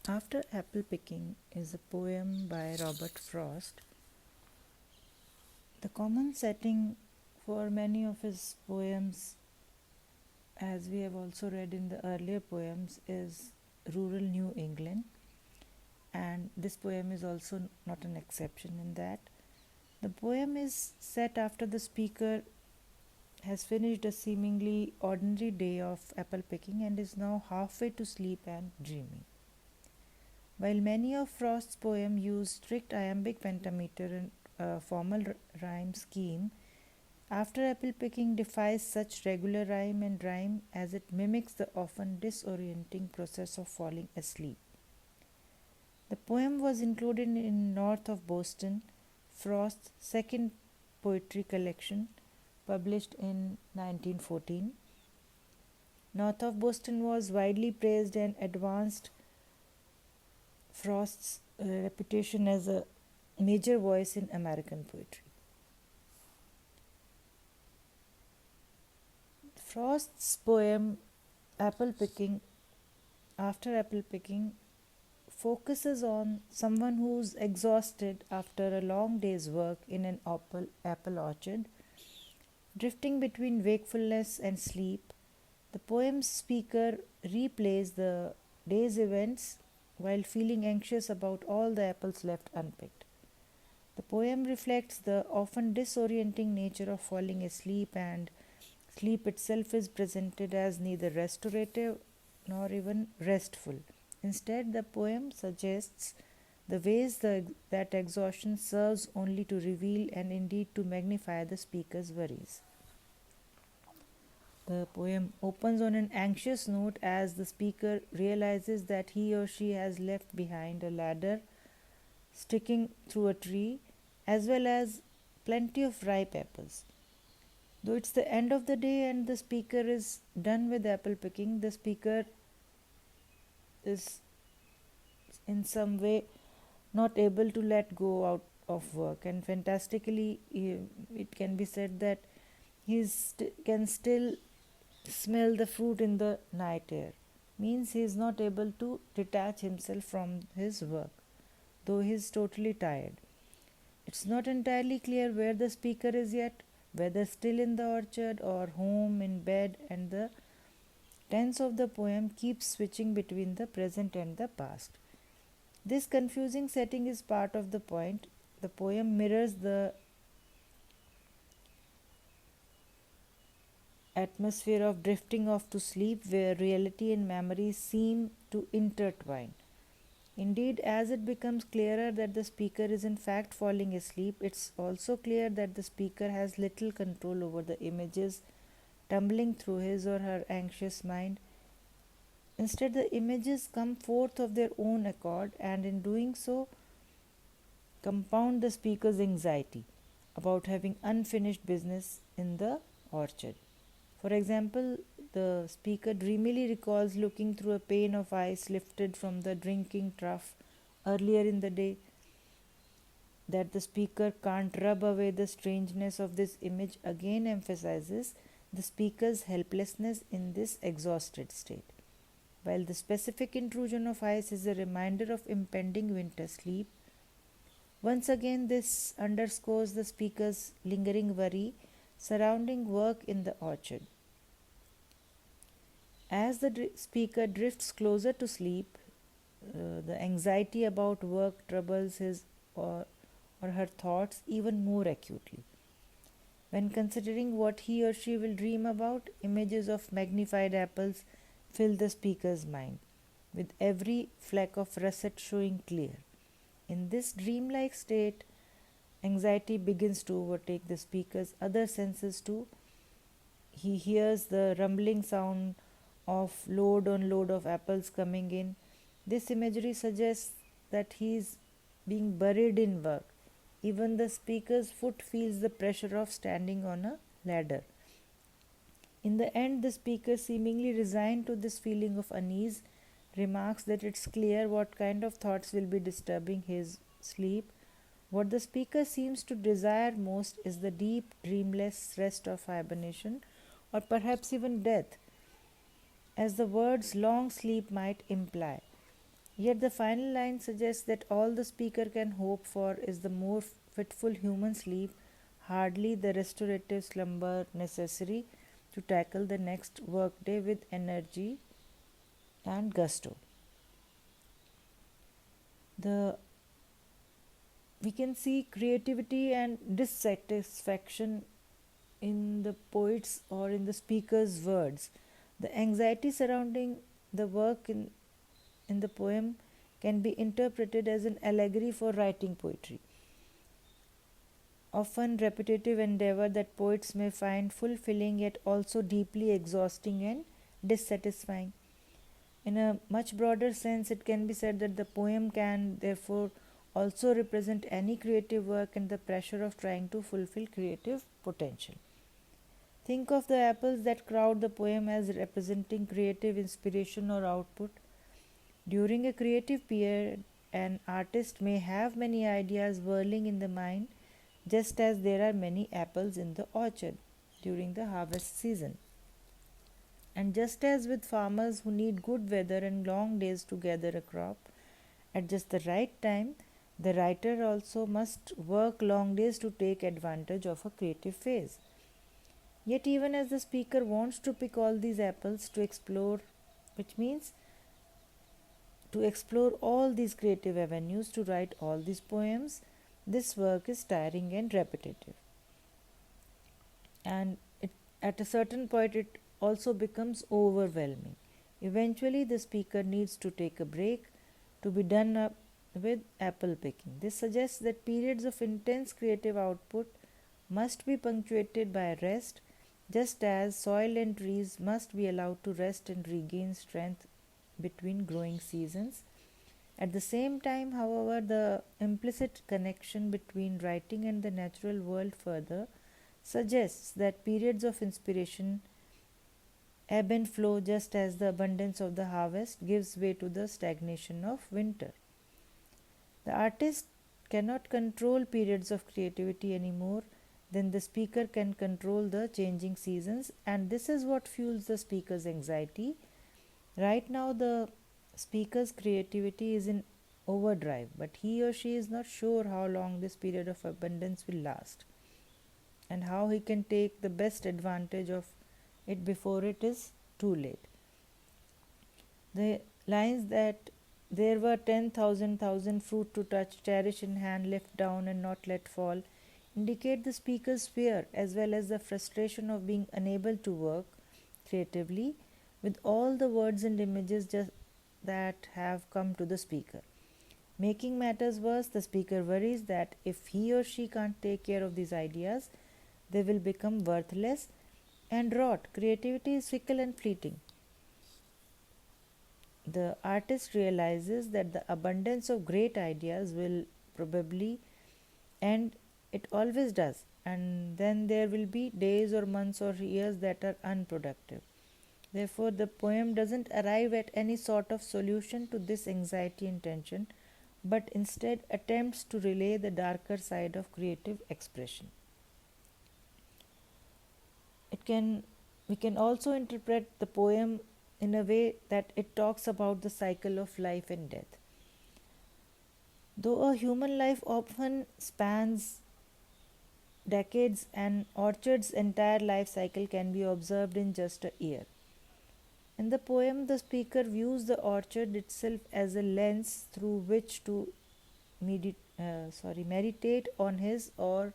After Apple Picking is a poem by Robert Frost. The common setting for many of his poems, as we have also read in the earlier poems, is rural New England, and this poem is also not an exception in that. The poem is set after the speaker has finished a seemingly ordinary day of apple picking and is now halfway to sleep and dreaming. While many of Frost's poems use strict iambic pentameter and a formal rhyme scheme, after apple picking defies such regular rhyme and rhyme as it mimics the often disorienting process of falling asleep. The poem was included in North of Boston, Frost's second poetry collection, published in 1914. North of Boston was widely praised and advanced Frost's reputation as a major voice in American poetry. Frost's poem Apple Picking, after apple picking, focuses on someone who's exhausted after a long day's work in an apple orchard, drifting between wakefulness and sleep. The poem's speaker replays the day's events while feeling anxious about all the apples left unpicked. The poem reflects the often disorienting nature of falling asleep, and sleep itself is presented as neither restorative nor even restful. Instead, the poem suggests the ways that exhaustion serves only to reveal and indeed to magnify the speaker's worries. The poem opens on an anxious note as the speaker realizes that he or she has left behind a ladder sticking through a tree as well as plenty of ripe apples. Though it's the end of the day and the speaker is done with apple picking, the speaker is in some way not able to let go out of work, and fantastically, it can be said that can still smell the fruit in the night air. Means he is not able to detach himself from his work, though he is totally tired. It's not entirely clear where the speaker is yet, whether still in the orchard or home in bed, and the tense of the poem keeps switching between the present and the past. This confusing setting is part of the point. The poem mirrors the atmosphere of drifting off to sleep, where reality and memory seem to intertwine. Indeed, as it becomes clearer that the speaker is in fact falling asleep, it's also clear that the speaker has little control over the images tumbling through his or her anxious mind. Instead, the images come forth of their own accord, and in doing so, compound the speaker's anxiety about having unfinished business in the orchard. For example, the speaker dreamily recalls looking through a pane of ice lifted from the drinking trough earlier in the day. That the speaker can't rub away the strangeness of this image again emphasizes the speaker's helplessness in this exhausted state. While the specific intrusion of ice is a reminder of impending winter sleep, once again this underscores the speaker's lingering worry surrounding work in the orchard. As the speaker drifts closer to sleep, the anxiety about work troubles his or her thoughts even more acutely. When considering what he or she will dream about, images of magnified apples fill the speaker's mind, with every fleck of russet showing clear. In this dreamlike state, anxiety begins to overtake the speaker's other senses too. He hears the rumbling sound of load on load of apples coming in. This imagery suggests that he is being buried in work. Even the speaker's foot feels the pressure of standing on a ladder. In the end, the speaker, seemingly resigned to this feeling of unease, remarks that it's clear what kind of thoughts will be disturbing his sleep. What the speaker seems to desire most is the deep, dreamless rest of hibernation, or perhaps even death, as the words long sleep might imply. Yet the final line suggests that all the speaker can hope for is the more fitful human sleep, hardly the restorative slumber necessary to tackle the next workday with energy and gusto. The We can see creativity and dissatisfaction in the poet's or in the speaker's words. The anxiety surrounding the work in the poem can be interpreted as an allegory for writing poetry, often repetitive endeavor that poets may find fulfilling yet also deeply exhausting and dissatisfying. In a much broader sense, it can be said that the poem can therefore also represent any creative work and the pressure of trying to fulfill creative potential. Think of the apples that crowd the poem as representing creative inspiration or output. During a creative period, an artist may have many ideas whirling in the mind, just as there are many apples in the orchard during the harvest season. And just as with farmers who need good weather and long days to gather a crop at just the right time, the writer also must work long days to take advantage of a creative phase. Yet, even as the speaker wants to pick all these apples to explore, which means to explore all these creative avenues to write all these poems, this work is tiring and repetitive. And at a certain point, it also becomes overwhelming. Eventually, the speaker needs to take a break to be done up with apple picking. This suggests that periods of intense creative output must be punctuated by rest, just as soil and trees must be allowed to rest and regain strength between growing seasons. At the same time, however, the implicit connection between writing and the natural world further suggests that periods of inspiration ebb and flow just as the abundance of the harvest gives way to the stagnation of winter. The artist cannot control periods of creativity any more than the speaker can control the changing seasons, and this is what fuels the speaker's anxiety. Right now, the speaker's creativity is in overdrive, but he or she is not sure how long this period of abundance will last and how he can take the best advantage of it before it is too late. The lines that there were 10,000 fruit to touch, cherish in hand, lift down, and not let fall indicate the speaker's fear as well as the frustration of being unable to work creatively with all the words and images that have come to the speaker. Making matters worse, the speaker worries that if he or she can't take care of these ideas, they will become worthless and rot. Creativity is fickle and fleeting. The artist realizes that the abundance of great ideas will probably end, it always does, and then there will be days or months or years that are unproductive. Therefore, the poem doesn't arrive at any sort of solution to this anxiety and tension, but instead attempts to relay the darker side of creative expression. It can We can also interpret the poem in a way that it talks about the cycle of life and death. Though a human life often spans decades, an orchard's entire life cycle can be observed in just a year. In the poem, the speaker views the orchard itself as a lens through which to meditate on his or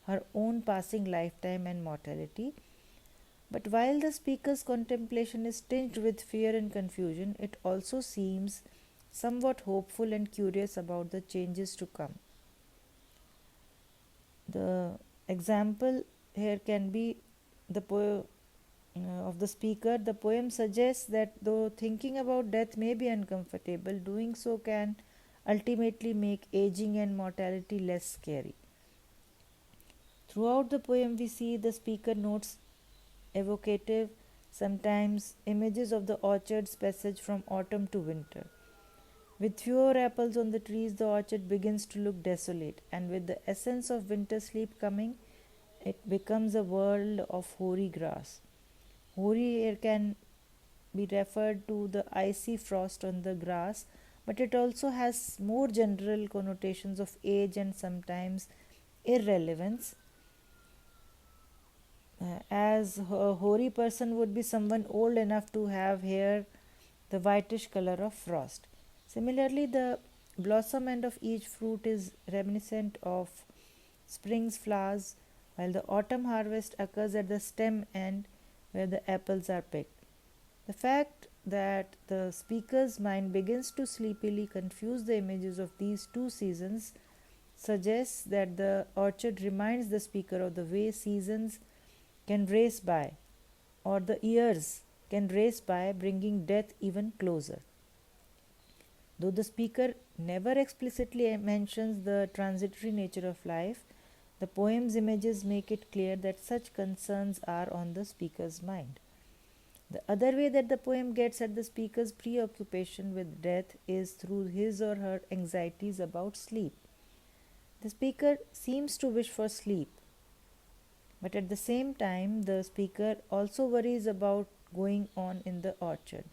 her own passing lifetime and mortality. But while the speaker's contemplation is tinged with fear and confusion, it also seems somewhat hopeful and curious about the changes to come. The example here can be the poem of the speaker. The poem suggests that though thinking about death may be uncomfortable, doing so can ultimately make aging and mortality less scary. Throughout the poem, we see the speaker notes evocative, sometimes images of the orchard's passage from autumn to winter. With fewer apples on the trees, the orchard begins to look desolate, and with the essence of winter sleep coming, it becomes a world of hoary grass. Hoary here can be referred to the icy frost on the grass but it also has more general connotations of age and sometimes irrelevance. As a hoary person would be someone old enough to have hair the whitish color of frost. Similarly, the blossom end of each fruit is reminiscent of spring's flowers, while the autumn harvest occurs at the stem end where the apples are picked. The fact that the speaker's mind begins to sleepily confuse the images of these two seasons suggests that the orchard reminds the speaker of the way seasons can race by, or the years can race by, bringing death even closer. Though the speaker never explicitly mentions the transitory nature of life, the poem's images make it clear that such concerns are on the speaker's mind. The other way that the poem gets at the speaker's preoccupation with death is through his or her anxieties about sleep. The speaker seems to wish for sleep, but at the same time, the speaker also worries about going on in the orchard.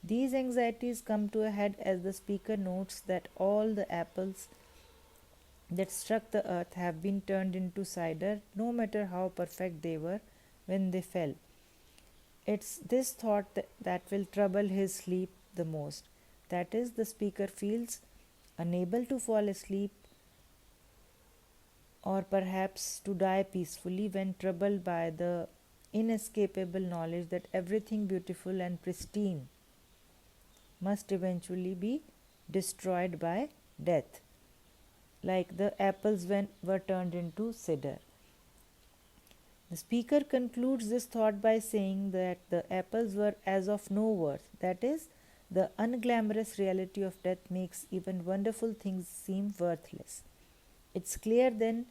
These anxieties come to a head as the speaker notes that all the apples that struck the earth have been turned into cider, no matter how perfect they were when they fell. It's this thought that will trouble his sleep the most. That is, the speaker feels unable to fall asleep or perhaps to die peacefully when troubled by the inescapable knowledge that everything beautiful and pristine must eventually be destroyed by death, like the apples when were turned into cider. The speaker concludes this thought by saying that the apples were as of no worth. That is, the unglamorous reality of death makes even wonderful things seem worthless. It's clear then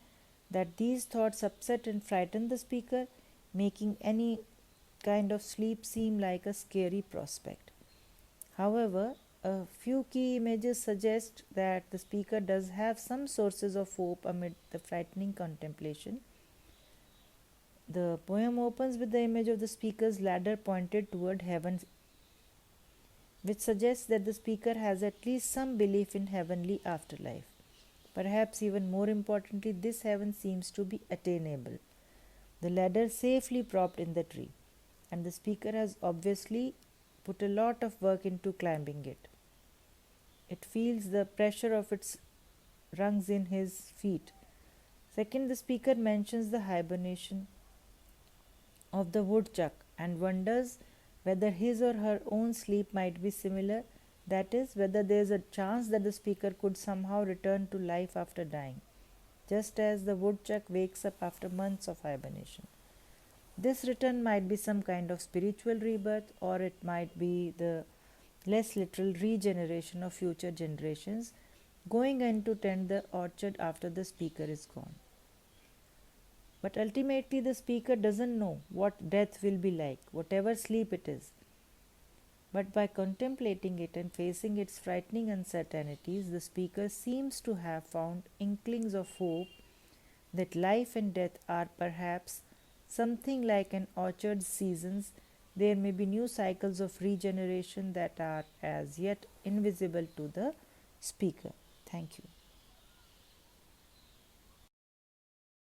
that these thoughts upset and frighten the speaker, making any kind of sleep seem like a scary prospect. However, a few key images suggest that the speaker does have some sources of hope amid the frightening contemplation. The poem opens with the image of the speaker's ladder pointed toward heaven, which suggests that the speaker has at least some belief in heavenly afterlife. Perhaps even more importantly, this heaven seems to be attainable. The ladder safely propped in the tree, and the speaker has obviously put a lot of work into climbing it. It feels the pressure of its rungs in his feet. Second, the speaker mentions the hibernation of the woodchuck and wonders whether his or her own sleep might be similar, that is, whether there is a chance that the speaker could somehow return to life after dying, just as the woodchuck wakes up after months of hibernation. This return might be some kind of spiritual rebirth, or it might be the less literal regeneration of future generations going in to tend the orchard after the speaker is gone. But ultimately, the speaker doesn't know what death will be like, whatever sleep it is. But by contemplating it and facing its frightening uncertainties, the speaker seems to have found inklings of hope that life and death are perhaps something like an orchard's seasons. There may be new cycles of regeneration that are as yet invisible to the speaker. Thank you.